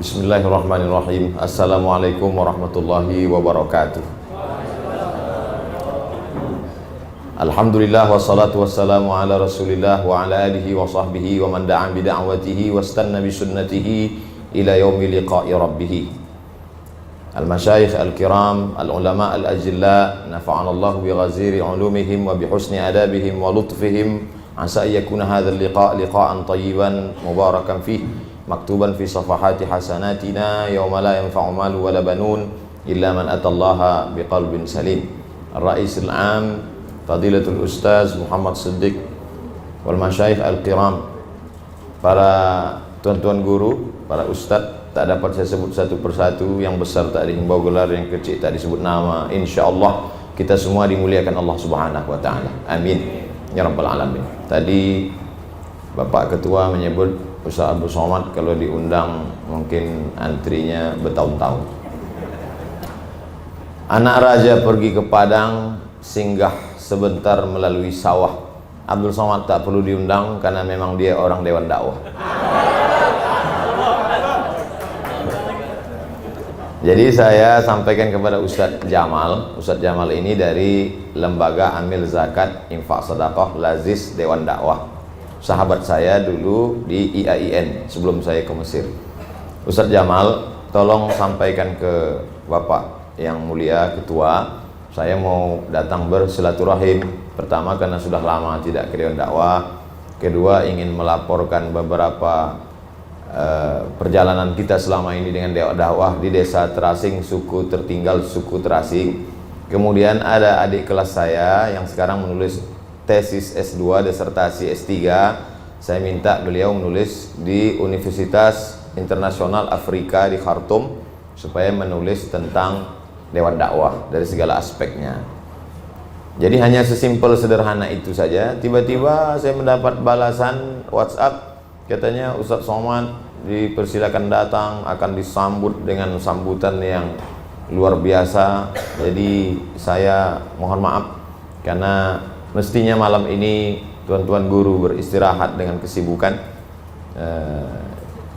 Bismillahirrahmanirrahim. Assalamualaikum warahmatullahi wabarakatuh. Alhamdulillah wassalatu wassalamu ala rasulillah wa ala alihi wa sahbihi wa man da'a bida'watihi wa istanna bi sunnatihi ila yaumi liqa'i rabbih. Al-masyayikh al-kiram, al-ulama al-ajilla, nafa'ana Allah bi ghaziri ulumihim wa bi husni adabihim wa lutfihim. Asa yakuna hadzal liqa' liqa'an tayyiban mubarakan fih, maktuban fi safahati hasanatina yawma la yanfa'u malu wala banun illa man atallaha biqalbin salim. Ar-Rais al-Am Fadilatul Ustaz Muhammad Siddiq wal masyayikh al-kiram, para tuan-tuan guru, para ustaz, tak dapat saya sebut satu persatu, yang besar tak dihimbau gelar, yang kecil tak disebut nama. Insyaallah kita semua dimuliakan Allah Subhanahu wa taala. Amin ya rabbal alamin. Tadi Bapak Ketua menyebut Ustaz Abdul Somad kalau diundang mungkin antrinya bertahun-tahun. Anak raja pergi ke Padang, singgah sebentar melalui sawah. Abdul Somad tak perlu diundang karena memang dia orang Dewan Dakwah. Jadi saya sampaikan kepada Ustadz Jamal. Ustadz Jamal ini dari Lembaga Amil Zakat Infak Sedekah Lazis Dewan Dakwah, sahabat saya dulu di IAIN sebelum saya ke Mesir. Ustadz Jamal, tolong sampaikan ke Bapak yang mulia Ketua, saya mau datang bersilaturahim. Pertama karena sudah lama tidak ke Dewan Dakwah. Kedua ingin melaporkan beberapa perjalanan kita selama ini dengan Dewan Dakwah di desa terasing, suku tertinggal, suku terasing. Kemudian ada adik kelas saya yang sekarang menulis tesis S2, disertasi S3. Saya minta beliau menulis di Universitas Internasional Afrika di Khartoum supaya menulis tentang Dewan Dakwah dari segala aspeknya. Jadi hanya sesimpel sederhana itu saja. Tiba-tiba saya mendapat balasan WhatsApp, katanya Ustadz Somad dipersilakan datang, akan disambut dengan sambutan yang luar biasa. Jadi saya mohon maaf karena mestinya malam ini tuan-tuan guru beristirahat dengan kesibukan.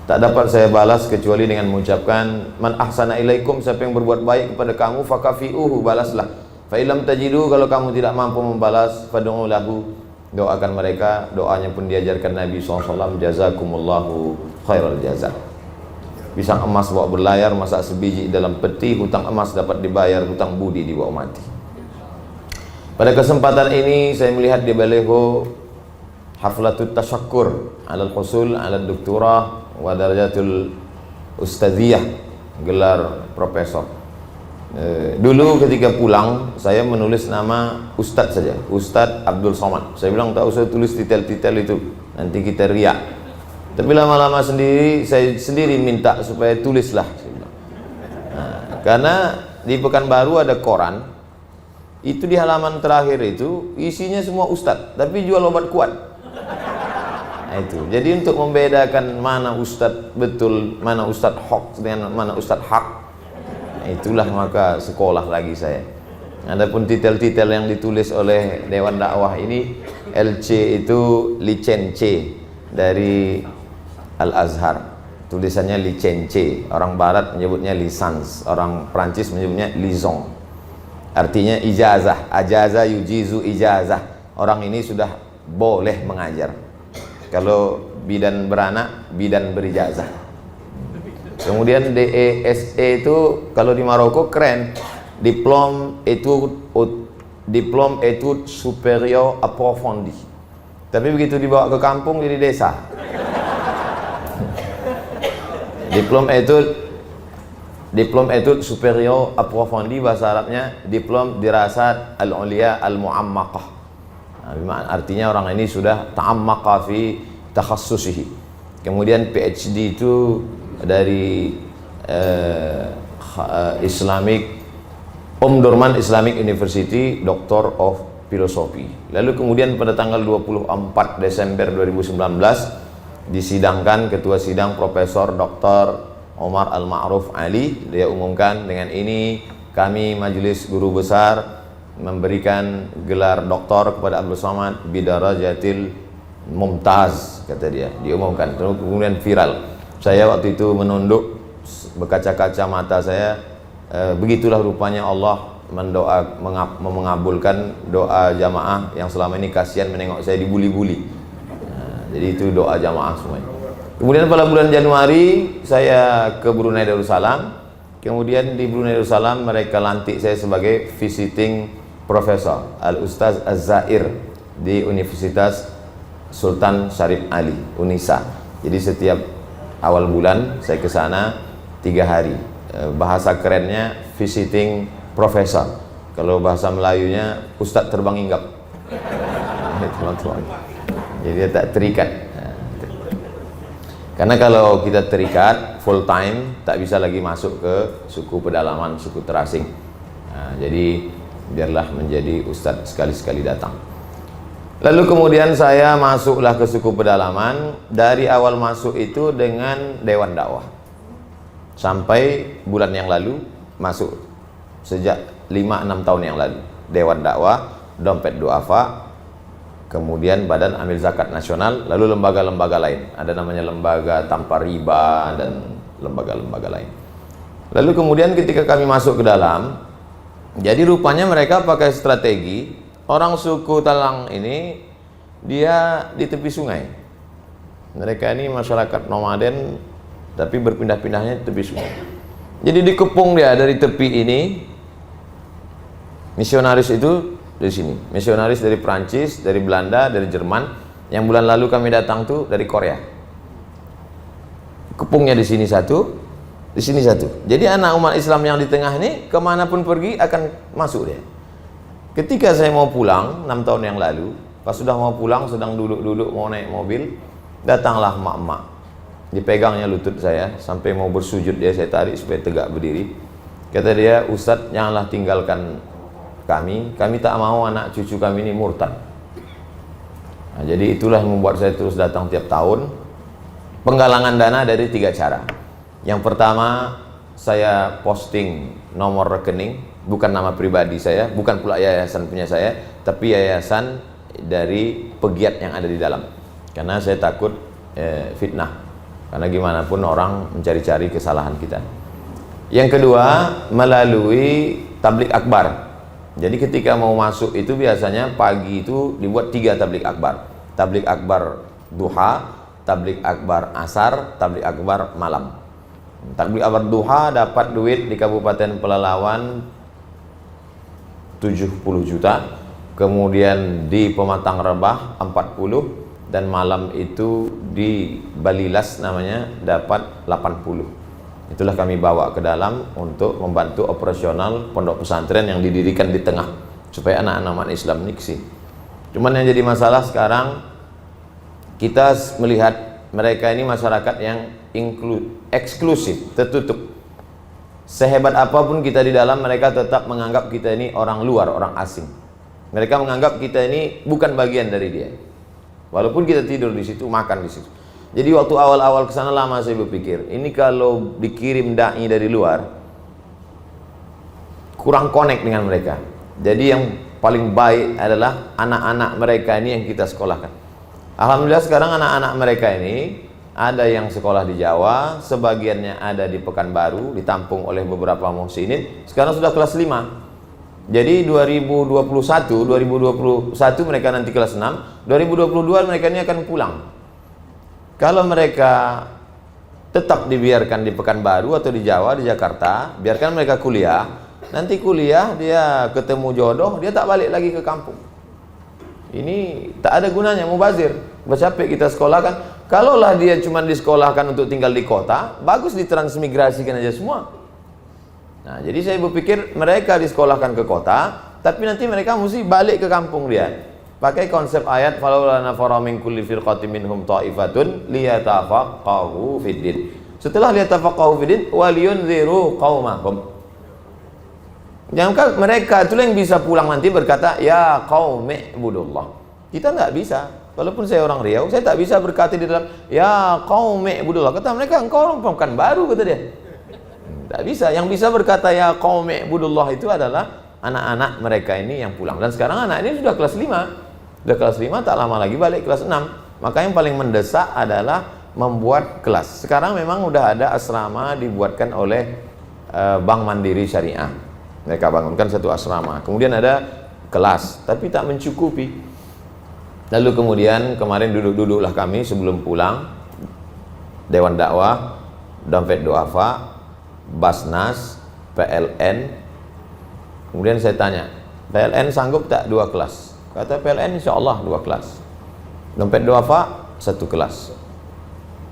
Tak dapat saya balas kecuali dengan mengucapkan man ahsana ilaikum, siapa yang berbuat baik kepada kamu fakafi'uhu, balaslah. Fa illam tajidu, kalau kamu tidak mampu membalas, fad'u lahu, doakan mereka. Doanya pun diajarkan Nabi SAW, jazakumullahu khairal jaza. Pisang emas bawa berlayar, masak sebiji dalam peti, hutang emas dapat dibayar, hutang budi dibawa mati. Pada kesempatan ini saya melihat di baliho haflatut tasyakkur alal husul alal doktorah wa darajatul ustadziyah, gelar profesor. Dulu ketika pulang saya menulis nama Ustadz saja, Ustadz Abdul Somad. Saya bilang tak usah tulis titel-titel itu, nanti kita riak. Tapi lama-lama saya sendiri minta supaya tulislah. Nah, karena di Pekanbaru ada koran, itu di halaman terakhir itu isinya semua Ustadz, tapi jual obat kuat. Nah, itu. Jadi untuk membedakan mana Ustadz betul, mana Ustadz hoax dengan mana Ustadz hak, itulah maka sekolah lagi saya. Adapun titel-titel yang ditulis oleh Dewan Dakwah ini, LC itu licence dari Al-Azhar, tulisannya licence. Orang Barat menyebutnya lisans, orang Prancis menyebutnya liaison. Artinya ijazah, ajaza yujizu ijazah. Orang ini sudah boleh mengajar. Kalau bidan beranak, bidan berijazah. Kemudian DESE itu kalau di Maroko keren, diplôme études supérieures approfondies. Tapi begitu dibawa ke kampung jadi desa. Diplôme études supérieures approfondies, bahasa Arabnya diplom dirasat al-ulia al-mu'ammaqah. Nah, artinya orang ini sudah ta'ammaqa fi takhassusihi. Kemudian PhD itu dari Durman Islamic University, Doctor of Philosophy. Lalu kemudian pada tanggal 24 Desember 2019 disidangkan ketua sidang Profesor Dr. Omar Al-Ma'ruf Ali. Dia umumkan, dengan ini kami Majelis Guru Besar memberikan gelar doktor kepada Abdul Somad bidarajatil mumtaz, kata dia, diumumkan. Kemudian viral. Saya waktu itu menunduk berkaca-kaca mata saya, begitulah rupanya Allah mengabulkan doa jamaah yang selama ini kasihan menengok saya dibuli-buli. Jadi itu doa jamaah semuanya. Kemudian pada bulan Januari saya ke Brunei Darussalam. Kemudian di Brunei Darussalam mereka lantik saya sebagai visiting professor Al-Ustaz Az-Zair di Universitas Sultan Syarif Ali, UNISA. Jadi setiap awal bulan saya ke sana 3 hari. Bahasa kerennya visiting professor. Kalau bahasa Melayunya Ustadz terbang hinggap. Jadi dia tak terikat. Karena kalau kita terikat full time, tak bisa lagi masuk ke suku pedalaman, suku terasing. Jadi biarlah menjadi ustadz sekali-sekali datang. Lalu kemudian saya masuklah ke suku pedalaman. Dari awal masuk itu dengan Dewan Dakwah. Sampai bulan yang lalu masuk. Sejak 5-6 tahun yang lalu. Dewan Dakwah, Dompet Duafa, kemudian Badan Amil Zakat Nasional, lalu lembaga-lembaga lain. Ada namanya lembaga tanpa riba dan lembaga-lembaga lain. Lalu kemudian ketika kami masuk ke dalam, jadi rupanya mereka pakai strategi, orang suku Talang ini dia di tepi sungai. Mereka ini masyarakat nomaden tapi berpindah-pindahnya di tepi sungai. Jadi dikepung dia dari tepi ini. Misionaris itu dari sini, misionaris dari Prancis, dari Belanda, dari Jerman. Yang bulan lalu kami datang tuh dari Korea. Kepungnya di sini satu, di sini satu. Jadi anak umat Islam yang di tengah ini kemanapun pergi akan masuk dia. Ketika saya mau pulang 6 tahun yang lalu, pas sudah mau pulang, sedang duduk-duduk mau naik mobil, datanglah emak-emak. Dipegangnya lutut saya sampai mau bersujud dia, saya tarik supaya tegak berdiri. Kata dia, Ustadz janganlah tinggalkan kami tak mau anak cucu kami ini murtad. Nah, jadi itulah yang membuat saya terus datang tiap tahun. Penggalangan dana dari 3 cara. Yang pertama, saya posting nomor rekening, bukan nama pribadi saya, bukan pula yayasan punya saya, tapi yayasan dari pegiat yang ada di dalam. Karena saya takut fitnah. Karena gimana pun orang mencari-cari kesalahan kita. Yang kedua, melalui tablik akbar. Jadi ketika mau masuk itu biasanya pagi itu dibuat 3 tablik akbar. Tablik akbar duha, tablik akbar asar, tablik akbar malam. Tablik akbar duha dapat duit di Kabupaten Pelalawan 70 juta. Kemudian di Pematang Rebah 40. Dan malam itu di Balilas namanya dapat 80. Itulah kami bawa ke dalam untuk membantu operasional pondok pesantren yang didirikan di tengah supaya anak-anak Islam niksi. Cuman yang jadi masalah sekarang kita melihat mereka ini masyarakat yang eksklusif, tertutup. Sehebat apapun kita di dalam, mereka tetap menganggap kita ini orang luar, orang asing. Mereka menganggap kita ini bukan bagian dari dia. Walaupun kita tidur di situ, makan di situ. Jadi waktu awal-awal ke sana lama saya berpikir, ini kalau dikirim dai dari luar kurang connect dengan mereka. Jadi yang paling baik adalah anak-anak mereka ini yang kita sekolahkan. Alhamdulillah sekarang anak-anak mereka ini ada yang sekolah di Jawa, sebagiannya ada di Pekanbaru, ditampung oleh beberapa muhsinin. Sekarang sudah kelas 5. Jadi 2021 mereka nanti kelas 6, 2022 mereka ini akan pulang. Kalau mereka tetap dibiarkan di Pekanbaru atau di Jawa, di Jakarta, biarkan mereka kuliah. Nanti kuliah dia ketemu jodoh, dia tak balik lagi ke kampung. Ini tak ada gunanya, mubazir. Bercapek kita sekolahkan. Kalaulah dia cuma disekolahkan untuk tinggal di kota, bagus ditransmigrasikan aja semua. Nah, jadi saya berpikir mereka disekolahkan ke kota, tapi nanti mereka mesti balik ke kampung dia. Pakai konsep ayat falawla nafara min kulli firqatin minhum ta'ifatun liyatafaqahu fiddin. Setelah liyatafaqahu fiddin waliyunziru qaumahum. Jangan mereka itulah yang bisa pulang nanti berkata ya qaumi ibudullah. Kita enggak bisa. Walaupun saya orang Riau, saya tak bisa berkata di dalam ya qaumi ibudullah. Kata mereka engkau orang Pekanbaru, kata dia. Tak bisa. Yang bisa berkata ya qaumi ibudullah itu adalah anak-anak mereka ini yang pulang. Dan sekarang anak ini sudah kelas 5. Sudah kelas 5 tak lama lagi balik kelas 6. Maka yang paling mendesak adalah membuat kelas. Sekarang memang udah ada asrama dibuatkan oleh Bank Mandiri Syariah. Mereka bangunkan satu asrama. Kemudian ada kelas, tapi tak mencukupi. Lalu kemudian kemarin duduk-duduklah kami sebelum pulang, Dewan Dakwah, Dompet Duafa, Basnas, PLN. Kemudian saya tanya, PLN sanggup tak 2 kelas? Kata PLN insya Allah 2 kelas. Dompet Duafa 1 kelas.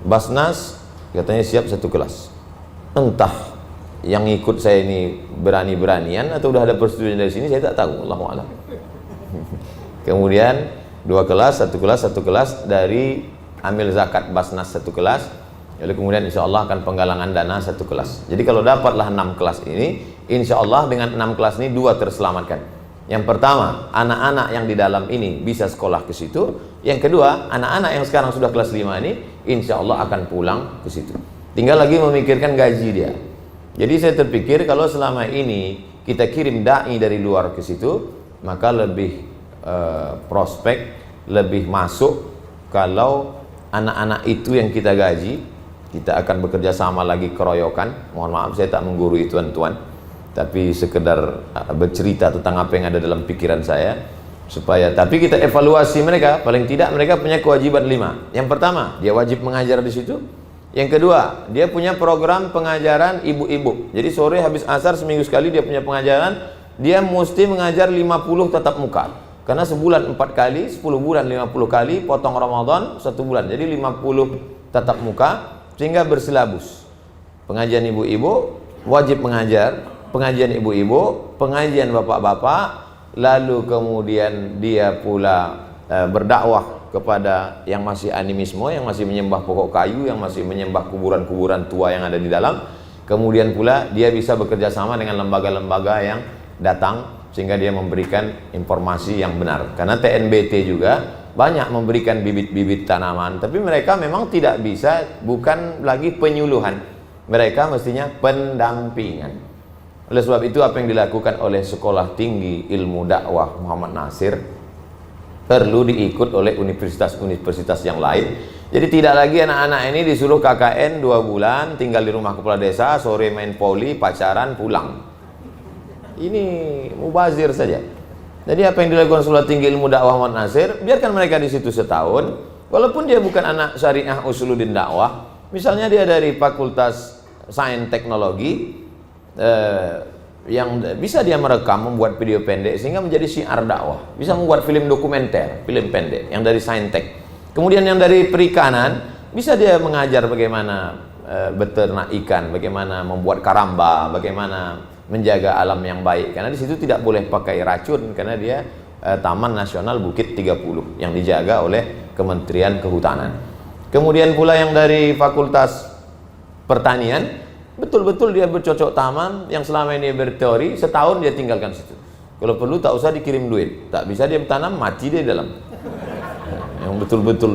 Basnas katanya siap 1 kelas. Entah yang ikut saya ini berani-beranian atau udah ada persetujuan dari sini, saya tak tahu. Allahu a'lam. Kemudian 2 kelas, 1 kelas, 1 kelas dari ambil zakat Basnas 1 kelas. Lalu kemudian insya Allah akan penggalangan dana 1 kelas. Jadi kalau dapatlah 6 kelas ini, insya Allah dengan 6 kelas ini 2 terselamatkan. Yang pertama, anak-anak yang di dalam ini bisa sekolah ke situ. Yang kedua, anak-anak yang sekarang sudah kelas 5 ini, insya Allah akan pulang ke situ. Tinggal lagi memikirkan gaji dia. Jadi saya terpikir kalau selama ini kita kirim da'i dari luar ke situ, maka lebih prospek, lebih masuk kalau anak-anak itu yang kita gaji. Kita akan bekerja sama lagi keroyokan. Mohon maaf saya tak menggurui tuan-tuan, tapi sekedar bercerita tentang apa yang ada dalam pikiran saya, supaya tapi kita evaluasi mereka. Paling tidak mereka punya kewajiban 5. Yang pertama, dia wajib mengajar di situ. Yang kedua, dia punya program pengajaran ibu-ibu. Jadi sore habis asar seminggu sekali dia punya pengajaran. Dia mesti mengajar 50 tatap muka. Karena sebulan 4 kali, 10 bulan 50 kali, potong Ramadan 1 bulan. Jadi 50 tatap muka sehingga bersilabus. Pengajian ibu-ibu wajib mengajar, pengajian ibu-ibu, pengajian bapak-bapak, lalu kemudian dia pula berdakwah kepada yang masih animisme, yang masih menyembah pokok kayu, yang masih menyembah kuburan-kuburan tua yang ada di dalam. Kemudian pula dia bisa bekerja sama dengan lembaga-lembaga yang datang sehingga dia memberikan informasi yang benar. Karena TNBT juga banyak memberikan bibit-bibit tanaman, tapi mereka memang tidak bisa, bukan lagi penyuluhan, mereka mestinya pendampingan. Oleh sebab itu apa yang dilakukan oleh Sekolah Tinggi Ilmu Dakwah Muhammad Nasir perlu diikut oleh universitas-universitas yang lain. Jadi tidak lagi anak-anak ini disuruh KKN 2 bulan, tinggal di rumah kepala desa, sore main poli, pacaran, pulang. Ini mubazir saja. Jadi apa yang dilakukan Sekolah Tinggi Ilmu Dakwah Muhammad Nasir, biarkan mereka di situ setahun, walaupun dia bukan anak syariah usuluddin dakwah. Misalnya dia dari Fakultas Sains Teknologi, yang bisa dia merekam, membuat video pendek sehingga menjadi syiar dakwah, bisa membuat film dokumenter, film pendek yang dari saintek. Kemudian yang dari perikanan bisa dia mengajar bagaimana beternak ikan, bagaimana membuat karamba, bagaimana menjaga alam yang baik, karena di situ tidak boleh pakai racun, karena dia Taman Nasional Bukit 30 yang dijaga oleh Kementerian Kehutanan. Kemudian pula yang dari Fakultas Pertanian, betul-betul dia bercocok taman, yang selama ini berteori, setahun dia tinggalkan situ. Kalau perlu tak usah dikirim duit, tak bisa dia bertanam, mati dia di dalam. Yang betul-betul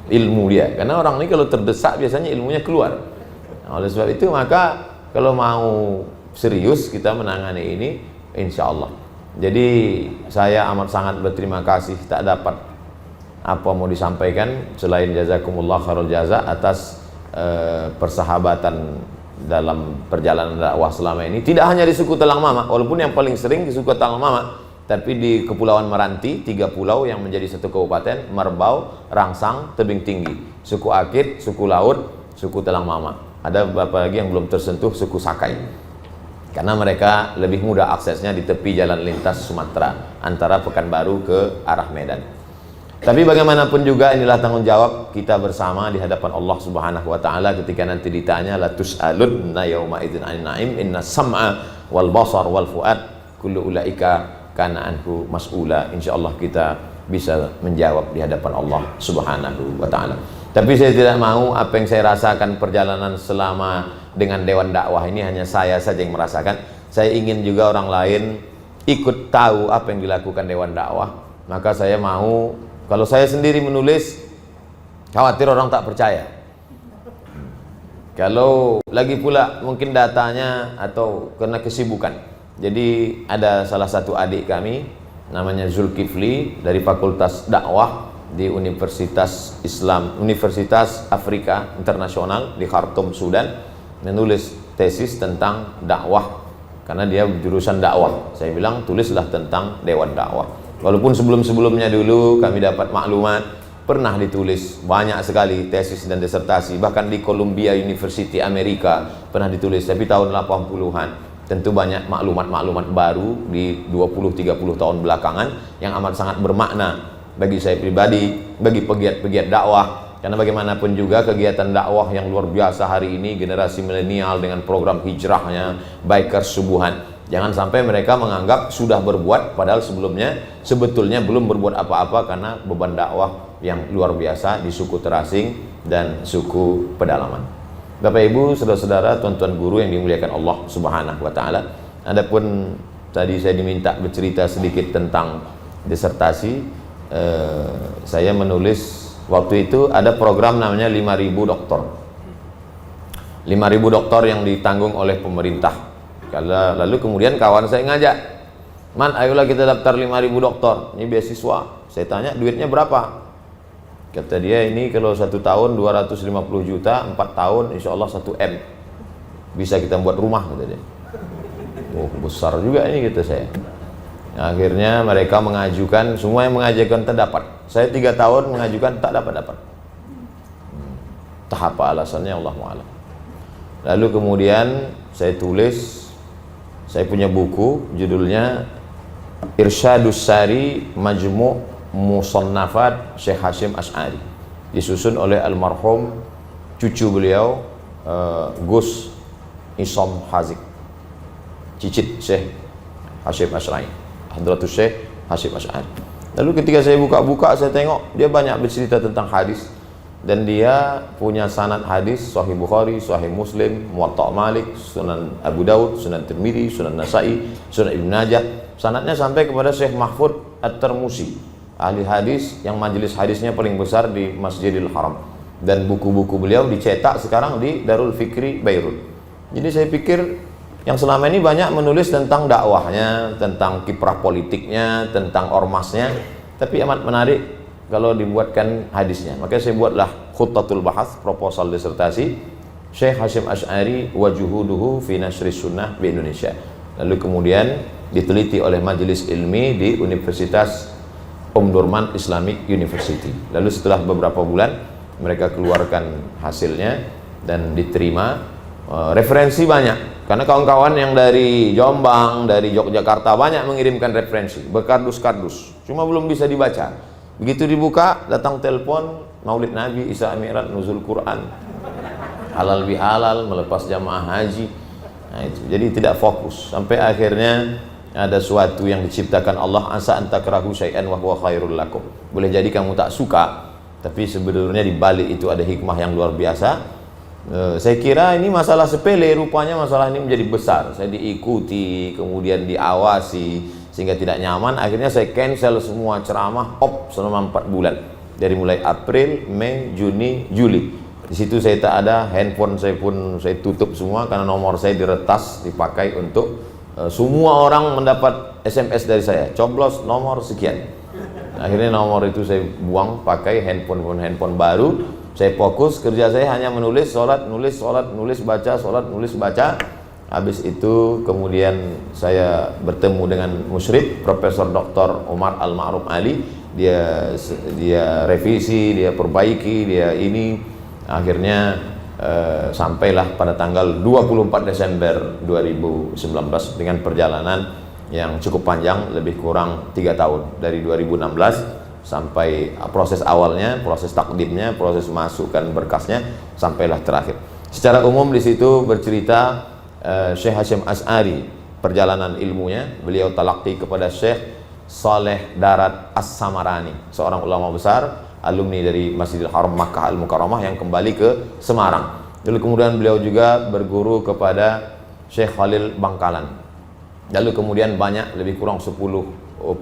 ilmu dia, karena orang ini kalau terdesak biasanya ilmunya keluar. Nah, oleh sebab itu maka kalau mau serius kita menangani ini, insya Allah. Jadi saya amat sangat berterima kasih, tak dapat apa mau disampaikan selain jazakumullah khairul jaza atas persahabatan dalam perjalanan dakwah selama ini. Tidak hanya di suku Telang Mama, walaupun yang paling sering di suku Telang Mama, tapi di Kepulauan Meranti, 3 pulau yang menjadi 1 kabupaten, Merbau, Rangsang, Tebing Tinggi, suku Akit, suku Laut, suku Telang Mama. Ada beberapa lagi yang belum tersentuh, suku Sakai. Karena mereka lebih mudah aksesnya di tepi jalan lintas Sumatera antara Pekanbaru ke arah Medan. Tapi bagaimanapun juga inilah tanggung jawab kita bersama di hadapan Allah Subhanahu wa taala ketika nanti ditanya la tus'alunna yauma idzin 'anil na'im inna sam'a wal basar wal fuad kullu ulaika kana anhu mas'ula. Insyaallah kita bisa menjawab di hadapan Allah Subhanahu wa taala. Tapi saya tidak mau apa yang saya rasakan perjalanan selama dengan Dewan Dakwah ini hanya saya saja yang merasakan. Saya ingin juga orang lain ikut tahu apa yang dilakukan Dewan Dakwah. Maka saya mau, kalau saya sendiri menulis, khawatir orang tak percaya. Kalau lagi pula mungkin datanya atau karena kesibukan. Jadi ada salah satu adik kami namanya Zulkifli dari Fakultas Dakwah. di Universitas Islam, Universitas Afrika Internasional di Khartoum, Sudan, menulis tesis tentang dakwah karena dia jurusan dakwah. Saya bilang tulislah tentang Dewan Dakwah. Walaupun sebelum-sebelumnya dulu kami dapat maklumat pernah ditulis banyak sekali tesis dan disertasi, bahkan di Columbia University Amerika pernah ditulis, tapi tahun 80-an. Tentu banyak maklumat-maklumat baru di 20-30 tahun belakangan yang amat sangat bermakna bagi saya pribadi, bagi pegiat-pegiat dakwah. Karena bagaimanapun juga kegiatan dakwah yang luar biasa hari ini, generasi milenial dengan program hijrahnya, bikers subuhan, jangan sampai mereka menganggap sudah berbuat padahal sebetulnya belum berbuat apa-apa karena beban dakwah yang luar biasa di suku terasing dan suku pedalaman. Bapak Ibu, saudara-saudara, tuan-tuan guru yang dimuliakan Allah Subhanahu wa taala. Adapun tadi saya diminta bercerita sedikit tentang disertasi. Saya menulis waktu itu ada program namanya 5.000 doktor. 5.000 doktor yang ditanggung oleh pemerintah. Lalu kemudian kawan saya ngajak, "Man, ayolah kita daftar 5.000 doktor. Ini beasiswa." Saya tanya, "Duitnya berapa?" Kata dia, "Ini kalau 1 tahun 250 juta, 4 tahun insya Allah 1 M. Bisa kita buat rumah," kata dia. Oh, besar juga ini, kata saya. Akhirnya mereka mengajukan, semua yang mengajukan terdapat. Saya 3 tahun mengajukan tak dapat-dapat. Entah apa alasannya, Allahu a'lam. Lalu kemudian saya tulis, saya punya buku judulnya Irsyadus Sari Majmu' Musannafat Syekh Hasyim Asy'ari, disusun oleh almarhum cucu beliau, Gus Isom Hazik, cicit Syekh Hasyim Asy'ari, Hadratus Syekh Hasyim Asy'ari. Lalu ketika saya buka-buka, saya tengok dia banyak bercerita tentang hadis, dan dia punya sanad hadis Sahih Bukhari, Sahih Muslim, Muwatta Malik, Sunan Abu Daud, Sunan Tirmidzi, Sunan Nasa'i, Sunan Ibnu Majah. Sanadnya sampai kepada Syekh Mahfud At-Tirmuzi, ahli hadis yang majelis hadisnya paling besar di Masjidil Haram, dan buku-buku beliau dicetak sekarang di Darul Fikri Beirut. Jadi saya pikir yang selama ini banyak menulis tentang dakwahnya, tentang kiprah politiknya, tentang ormasnya, tapi amat menarik kalau dibuatkan hadisnya. Maka saya buatlah Khuttatul Bahas, proposal disertasi Syekh Hasyim Asy'ari wa juhuduhu fi nasri sunnah di Indonesia. Lalu kemudian diteliti oleh majelis ilmi di Universitas Durman Islamic University. Lalu setelah beberapa bulan mereka keluarkan hasilnya dan diterima. Referensi banyak, karena kawan-kawan yang dari Jombang, dari Yogyakarta banyak mengirimkan referensi berkardus-kardus, cuma belum bisa dibaca. Begitu dibuka, datang telepon Maulid Nabi, Isra Mi'raj, Nuzul Quran, halal bihalal, melepas jamaah haji. Nah, itu jadi tidak fokus sampai akhirnya ada suatu yang diciptakan Allah, asa antakrahu syai'an wa huwa khairul lakum. Boleh jadi kamu tak suka, tapi sebenarnya di balik itu ada hikmah yang luar biasa. Saya kira ini masalah sepele, rupanya masalah ini menjadi besar. Saya diikuti, kemudian diawasi sehingga tidak nyaman. Akhirnya saya cancel semua ceramah, selama 4 bulan. Dari mulai April, Mei, Juni, Juli. Di situ saya tak ada, handphone saya pun saya tutup semua karena nomor saya diretas, dipakai untuk semua orang mendapat SMS dari saya, coblos nomor sekian. Akhirnya nomor itu saya buang, pakai handphone baru. Saya fokus, kerja saya hanya menulis, sholat, nulis, baca, sholat, nulis, baca. Habis itu kemudian saya bertemu dengan musyrif Profesor Dr. Umar Al-Ma'ruf Ali. Dia revisi, dia perbaiki, dia ini. Akhirnya sampailah pada tanggal 24 Desember 2019 dengan perjalanan yang cukup panjang, lebih kurang 3 tahun, dari 2016 sampai proses awalnya, proses takdimnya, proses masukkan berkasnya, sampailah terakhir. Secara umum di situ bercerita Syekh Hasyim Asy'ari, perjalanan ilmunya. Beliau talaqi kepada Syekh Saleh Darat As-Samarani, seorang ulama besar, alumni dari Masjidil Haram Makkah Al-Mukarramah yang kembali ke Semarang. Lalu kemudian beliau juga berguru kepada Syekh Khalil Bangkalan. Lalu kemudian banyak, lebih kurang 10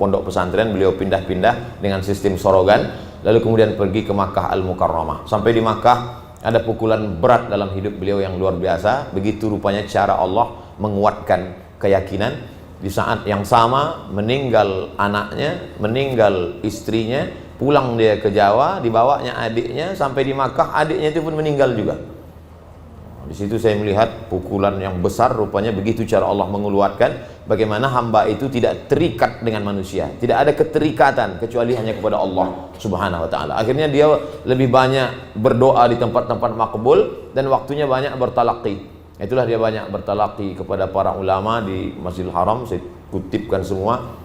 pondok pesantren beliau pindah-pindah dengan sistem sorogan. Lalu kemudian pergi ke Makkah Al-Mukarramah. Sampai di Makkah ada pukulan berat dalam hidup beliau yang luar biasa. Begitu rupanya cara Allah menguatkan keyakinan. Di saat yang sama meninggal anaknya, meninggal istrinya, pulang dia ke Jawa, dibawanya adiknya sampai di Makkah, adiknya itu pun meninggal juga. Di situ saya melihat pukulan yang besar, rupanya begitu cara Allah mengeluarkan bagaimana hamba itu tidak terikat dengan manusia, tidak ada keterikatan kecuali hanya kepada Allah Subhanahu wa taala. Akhirnya dia lebih banyak berdoa di tempat-tempat makbul dan waktunya banyak bertalaqi. Itulah dia banyak bertalaqi kepada para ulama di Masjidil Haram. Saya kutipkan semua,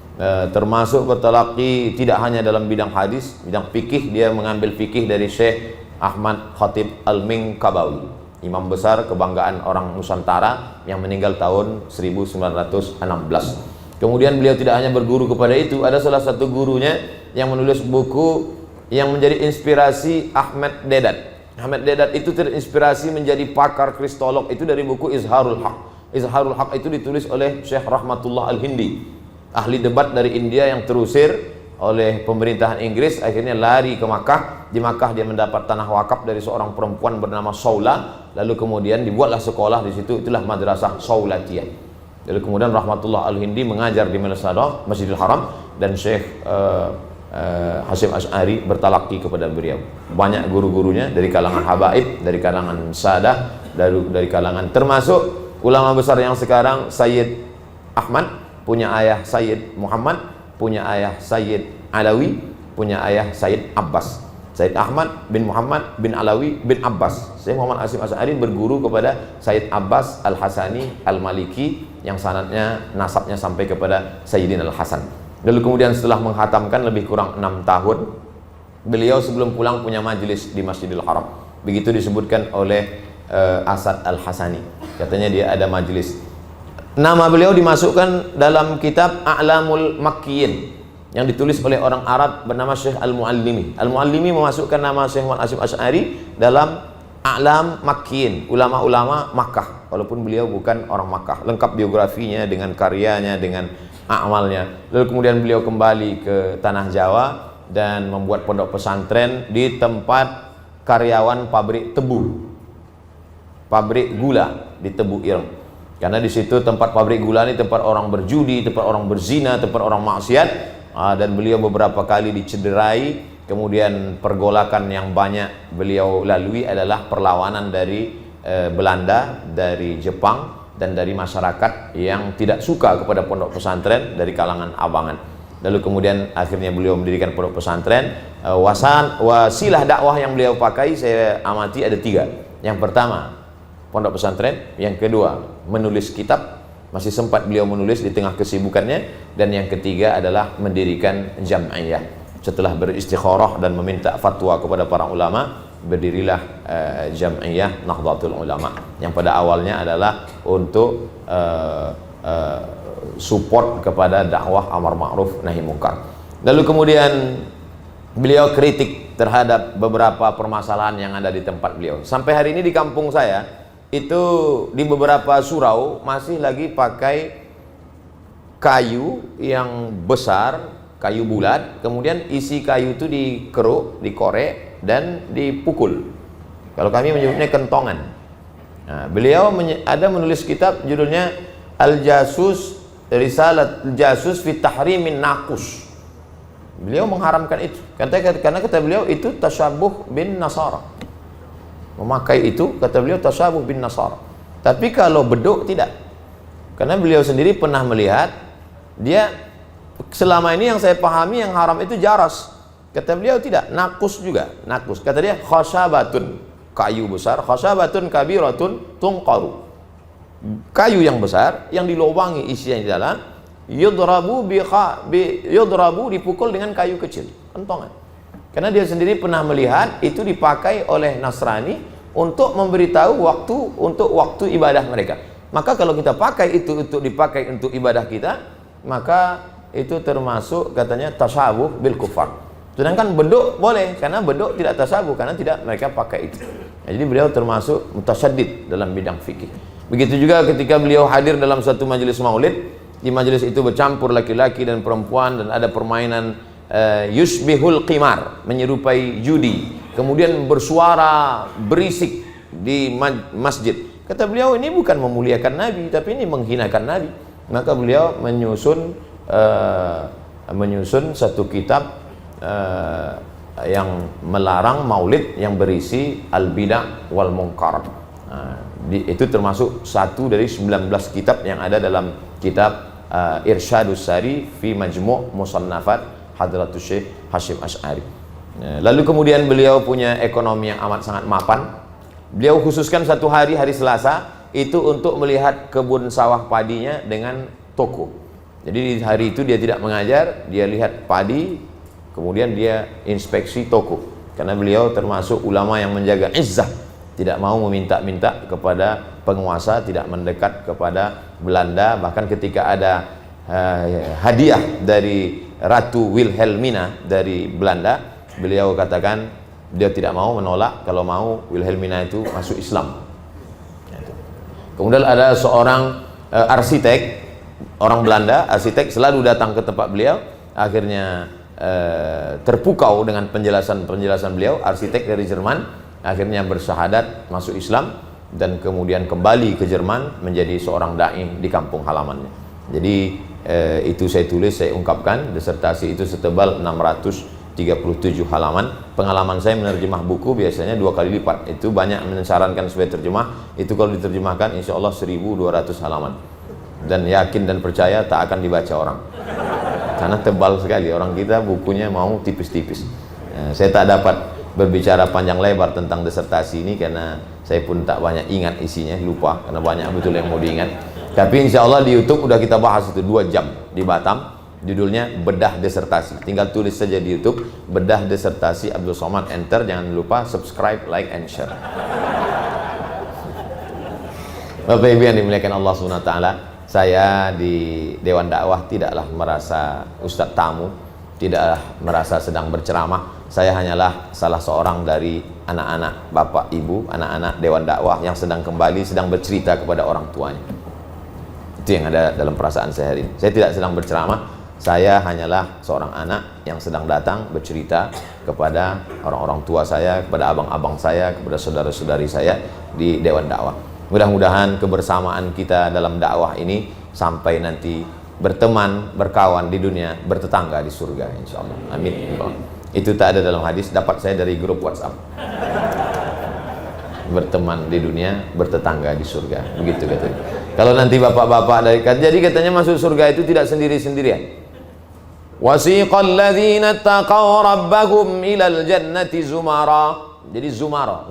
termasuk bertalaqi tidak hanya dalam bidang hadis, bidang fikih. Dia mengambil fikih dari Syekh Ahmad Khatib Al-Minkabawi, imam besar kebanggaan orang Nusantara yang meninggal tahun 1916. Kemudian beliau tidak hanya berguru kepada itu, ada salah satu gurunya yang menulis buku yang menjadi inspirasi Ahmad Deedat. Ahmad Deedat itu terinspirasi menjadi pakar kristolog itu dari buku Izharul Haq. Izharul Haq itu ditulis oleh Syekh Rahmatullah Al-Hindi, ahli debat dari India yang terusir oleh pemerintahan Inggris, akhirnya lari ke Makkah. Di Makkah dia mendapat tanah wakaf dari seorang perempuan bernama Saula, lalu kemudian dibuatlah sekolah di situ, itulah Madrasah Saulatiyah. Lalu kemudian Rahmatullah Al-Hindi mengajar di Masjidil Haram dan Syekh Hasyim Asy'ari bertalaqi kepada beliau. Banyak guru-gurunya dari kalangan habaib, dari kalangan sadah, dari kalangan termasuk ulama besar yang sekarang, Sayyid Ahmad punya ayah Sayyid Muhammad, punya ayah Sayyid Alawi, punya ayah Sayyid Abbas. Sayyid Ahmad bin Muhammad bin Alawi bin Abbas. Syekh Muhammad Hasyim Asy'ari berguru kepada Sayyid Abbas Al-Hasani Al-Maliki yang sanadnya, nasabnya sampai kepada Sayyidina Al-Hasan. Lalu kemudian setelah menghatamkan lebih kurang 6 tahun, beliau sebelum pulang punya majelis di Masjidil Haram. Begitu disebutkan oleh Asad Al-Hasani. Katanya dia ada majelis. Nama beliau dimasukkan dalam kitab A'lamul Makkiyin yang ditulis oleh orang Arab bernama Syekh Al-Muallimi. Al-Muallimi memasukkan nama Syekh Muhammad Hasyim Asy'ari dalam A'lam Makkiyin, ulama-ulama Makkah, walaupun beliau bukan orang Makkah. Lengkap biografinya dengan karyanya, dengan amalnya. Lalu kemudian beliau kembali ke tanah Jawa dan membuat pondok pesantren di tempat karyawan pabrik tebu, pabrik gula di Tebu Ireng. Karena di situ tempat pabrik gula ini tempat orang berjudi, tempat orang berzina, tempat orang maksiat, dan beliau beberapa kali dicederai. Kemudian pergolakan yang banyak beliau lalui adalah perlawanan dari Belanda, dari Jepang, dan dari masyarakat yang tidak suka kepada pondok pesantren dari kalangan abangan. Lalu kemudian akhirnya beliau mendirikan pondok pesantren. Wasilah dakwah yang beliau pakai saya amati ada 3. Yang pertama pondok pesantren, yang kedua menulis kitab, masih sempat beliau menulis di tengah kesibukannya, dan yang ketiga adalah mendirikan jam'iyah. Setelah beristikharah dan meminta fatwa kepada para ulama, berdirilah Jam'iyah Nahdlatul Ulama yang pada awalnya adalah untuk support kepada dakwah amar ma'ruf nahi munkar. Lalu kemudian beliau kritik terhadap beberapa permasalahan yang ada di tempat beliau. Sampai hari ini di kampung saya itu di beberapa surau masih lagi pakai kayu yang besar, kayu bulat, kemudian isi kayu itu dikeruk, dikorek dan dipukul. Kalau kami menyebutnya kentongan. Nah, beliau ada menulis kitab judulnya Al-Jasus, Risalat Al-Jasus fi Tahrimin Naqus. Beliau mengharamkan itu. Karena kata beliau itu tasyabuh bin Nasara. Memakai itu kata beliau tasyabuh bin Nasara. Tapi kalau beduk tidak. Karena beliau sendiri pernah melihat, dia selama ini yang saya pahami yang haram itu jaras. Kata beliau tidak, nakus juga, nakus. Kata dia khashabatun, kayu besar, khashabatun kabiratun tunqaru. Kayu yang besar yang dilubangi isinya di dalam, yudrabu dipukul dengan kayu kecil, kentongan. Karena dia sendiri pernah melihat itu dipakai oleh Nasrani untuk memberitahu waktu ibadah mereka. Maka kalau kita pakai itu untuk dipakai untuk ibadah kita, maka itu termasuk katanya tasyabuh bil kufar. Sedangkan beduk boleh, karena beduk tidak tasyabuh, karena tidak mereka pakai itu. Nah, jadi beliau termasuk mutasyaddid dalam bidang fikih. Begitu juga ketika beliau hadir dalam satu majelis maulid, di majelis itu bercampur laki-laki dan perempuan, dan ada permainan yusbihul qimar, menyerupai judi. Kemudian bersuara berisik di masjid. Kata beliau, ini bukan memuliakan Nabi, tapi ini menghinakan Nabi. Maka beliau menyusun satu kitab yang melarang maulid yang berisi al-bidah wal munkar. Itu termasuk satu dari 19 kitab yang ada dalam kitab Irsyadus Sari fi Majmu' Musannafat Hadratus Syekh Hasyim Asy'ari. Lalu kemudian beliau punya ekonomi yang amat sangat mapan. Beliau khususkan satu hari, hari Selasa, itu untuk melihat kebun sawah padinya dengan toko. Jadi di hari itu dia tidak mengajar, dia lihat padi, kemudian dia inspeksi toko. Karena beliau termasuk ulama yang menjaga izzah, tidak mau meminta-minta kepada penguasa, tidak mendekat kepada Belanda. Bahkan ketika ada hadiah dari Ratu Wilhelmina dari Belanda, beliau katakan dia tidak mau menolak kalau mau Wilhelmina itu masuk Islam. Kemudian ada seorang arsitek, orang Belanda, arsitek selalu datang ke tempat beliau. Akhirnya terpukau dengan penjelasan beliau, arsitek dari Jerman, akhirnya bersyahadat masuk Islam dan kemudian kembali ke Jerman menjadi seorang dai di kampung halamannya. Jadi itu saya tulis, saya ungkapkan, disertasi itu setebal 637 halaman. Pengalaman saya menerjemah buku biasanya 2 kali lipat. Itu banyak menyarankan supaya terjemah, itu kalau diterjemahkan insya Allah 1200 halaman. Dan yakin dan percaya tak akan dibaca orang, karena tebal sekali. Orang kita bukunya mau tipis-tipis. Saya tak dapat berbicara panjang lebar tentang disertasi ini karena saya pun tak banyak ingat isinya, lupa karena banyak betul yang mau diingat. Tapi insya Allah di YouTube udah kita bahas itu 2 jam di Batam. Judulnya Bedah Disertasi. Tinggal tulis saja di YouTube Bedah Disertasi Abdul Somad, enter. Jangan lupa subscribe, like, and share. Bapak Ibu yang dimuliakan Allah SWT, saya di Dewan Dakwah tidaklah merasa ustadz tamu, tidaklah merasa sedang berceramah. Saya hanyalah salah seorang dari anak-anak bapak ibu, anak-anak Dewan Dakwah yang sedang kembali, sedang bercerita kepada orang tuanya. Itu yang ada dalam perasaan saya hari ini. Saya tidak sedang berceramah, saya hanyalah seorang anak yang sedang datang bercerita kepada orang-orang tua saya, kepada abang-abang saya, kepada saudara-saudari saya di Dewan Dakwah. Mudah-mudahan kebersamaan kita dalam dakwah ini sampai nanti berteman, berkawan di dunia, bertetangga di surga, insya Allah. Amin. Itu tak ada dalam hadis, dapat saya dari grup WhatsApp. Berteman di dunia, bertetangga di surga, begitu katanya. Kalau nanti bapak-bapak dari, jadi katanya masuk surga itu tidak sendiri-sendirian. Wasiqal ladzina taqaw rabbahum ilal jannati zumara. Jadi zumrah.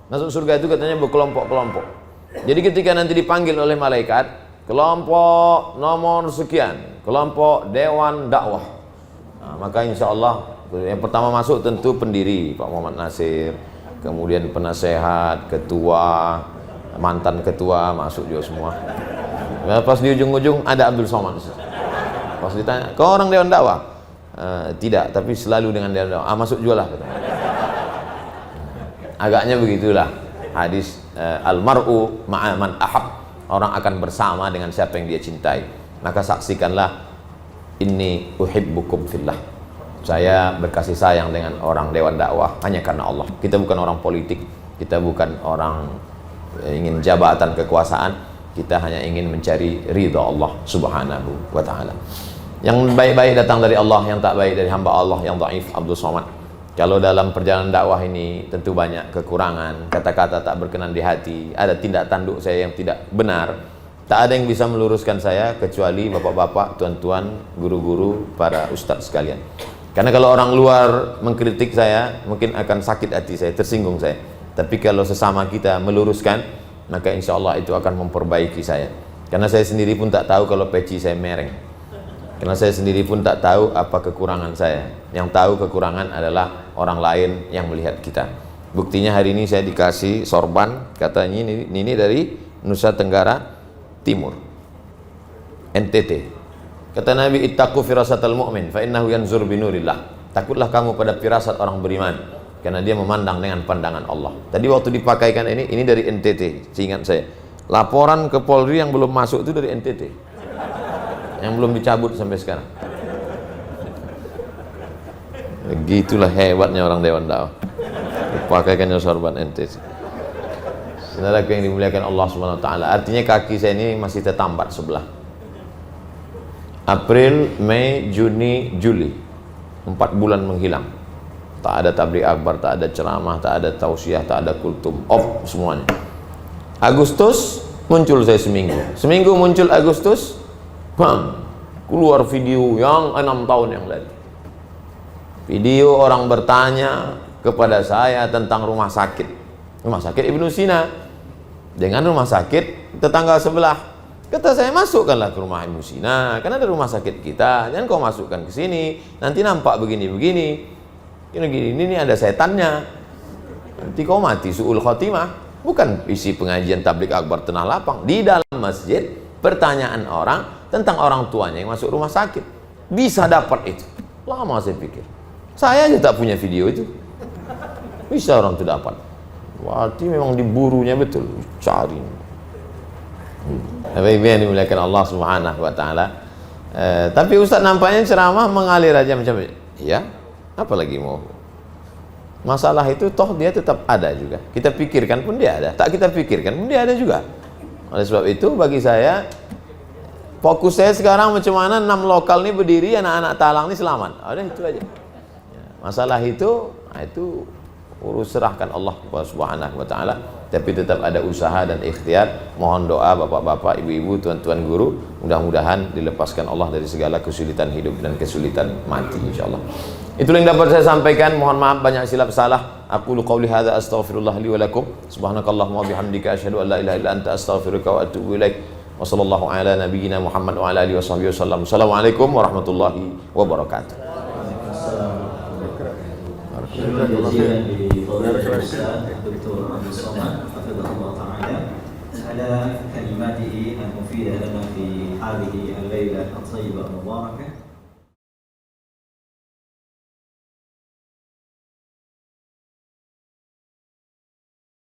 Masuk surga itu katanya berkelompok-kelompok. Jadi ketika nanti dipanggil oleh malaikat, kelompok nomor sekian, kelompok Dewan Dakwah. Maka insya Allah yang pertama masuk tentu pendiri Pak Muhammad Nasir, kemudian penasehat, ketua, mantan ketua masuk juga semua. Pas di ujung-ujung ada Abdul Somad. Pas ditanya, kau orang Dewan Dakwah? Tidak, tapi selalu dengan Dewan Dakwah. Masuk juga lah. Agaknya begitulah hadis almar'u ma'aman ahab. Orang akan bersama dengan siapa yang dia cintai. Maka saksikanlah, inni uhibbukum fillah. Saya berkasih sayang dengan orang Dewan Dakwah hanya karena Allah. Kita bukan orang politik, kita bukan orang ingin jabatan kekuasaan, kita hanya ingin mencari ridha Allah Subhanahu wa ta'ala. Yang baik-baik datang dari Allah, yang tak baik dari hamba Allah yang dhaif, Abdul Somad. Kalau dalam perjalanan dakwah ini tentu banyak kekurangan, kata-kata tak berkenan di hati, ada tindak tanduk saya yang tidak benar. Tak ada yang bisa meluruskan saya kecuali bapak-bapak, tuan-tuan, guru-guru, para ustadz sekalian. Karena kalau orang luar mengkritik saya, mungkin akan sakit hati saya, tersinggung saya. Tapi kalau sesama kita meluruskan, maka insya Allah itu akan memperbaiki saya. Karena saya sendiri pun tak tahu kalau peci saya mereng. Karena saya sendiri pun tak tahu apa kekurangan saya. Yang tahu kekurangan adalah orang lain yang melihat kita. Buktinya hari ini saya dikasih sorban, katanya ini dari Nusa Tenggara Timur, NTT. Kata Nabi, ittaqu firasatal mu'min fa innahu yanzur binurillah. Takutlah kamu pada firasat orang beriman, karena dia memandang dengan pandangan Allah. Tadi waktu dipakaikan ini dari NTT, seingat saya. Laporan ke Polri yang belum masuk itu dari NTT, yang belum dicabut sampai sekarang. Begitulah hebatnya orang Dewan Dakwah, dipakaikannya sorban NTT. Saudaraku yang dimuliakan Allah Subhanahu wa taala, artinya kaki saya ini masih tertambat sebelah. April, Mei, Juni, Juli. 4 bulan menghilang. Tak ada tabligh akbar, tak ada ceramah, tak ada tausiah, tak ada kultum, off semuanya. Agustus muncul saya seminggu muncul Agustus, bang, keluar video yang 6 tahun yang lalu. Video orang bertanya kepada saya tentang rumah sakit Ibnu Sina dengan rumah sakit tetangga sebelah. Kata saya, masukkanlah ke rumah Ibnu Sina, kan ada rumah sakit kita, jangan kau masukkan ke sini, nanti nampak begini-begini. Ini ada setannya, nanti kau mati su'ul khotimah. Bukan isi pengajian tabligh akbar tanah lapang. Di dalam masjid, pertanyaan orang tentang orang tuanya yang masuk rumah sakit. Bisa dapat itu. Lama saya pikir. Saya aja tak punya video itu. Bisa orang itu dapat. Berarti memang diburunya betul. Cari. Tapi yang dimuliakan Allah Subhanahu wa taala. Tapi Ustaz nampaknya ceramah mengalir aja macam ya, apalagi mau. Masalah itu toh dia tetap ada juga. Kita pikirkan pun dia ada, tak kita pikirkan pun dia ada juga. Oleh sebab itu bagi saya fokus saya sekarang macam mana 6 lokal ini berdiri, anak-anak talang ini selamat. Ada itu aja. Masalah itu urus serahkan Allah Subhanahu wa taala, tapi tetap ada usaha dan ikhtiar. Mohon doa bapak-bapak, ibu-ibu, tuan-tuan guru, mudah-mudahan dilepaskan Allah dari segala kesulitan hidup dan kesulitan mati insyaallah. Itulah yang dapat saya sampaikan. Mohon maaf banyak silap salah. Aqulu qouli hadza astaghfirullah li wa lakum. Subhanakallahumma wa bihamdika asyhadu an la ilaha illa anta astaghfiruka wa atubu ilaik. Wa sallallahu ala nabiyyina Muhammad wa ala alihi washabbihi wasallam. Assalamualaikum warahmatullahi wabarakatuh. شكرا جزيلا لفضيلة الأستاذ الدكتور عبد الصمد حفظه الله تعالى على كلماته المفيدة لنا في هذه الليلة الطيبة المباركة.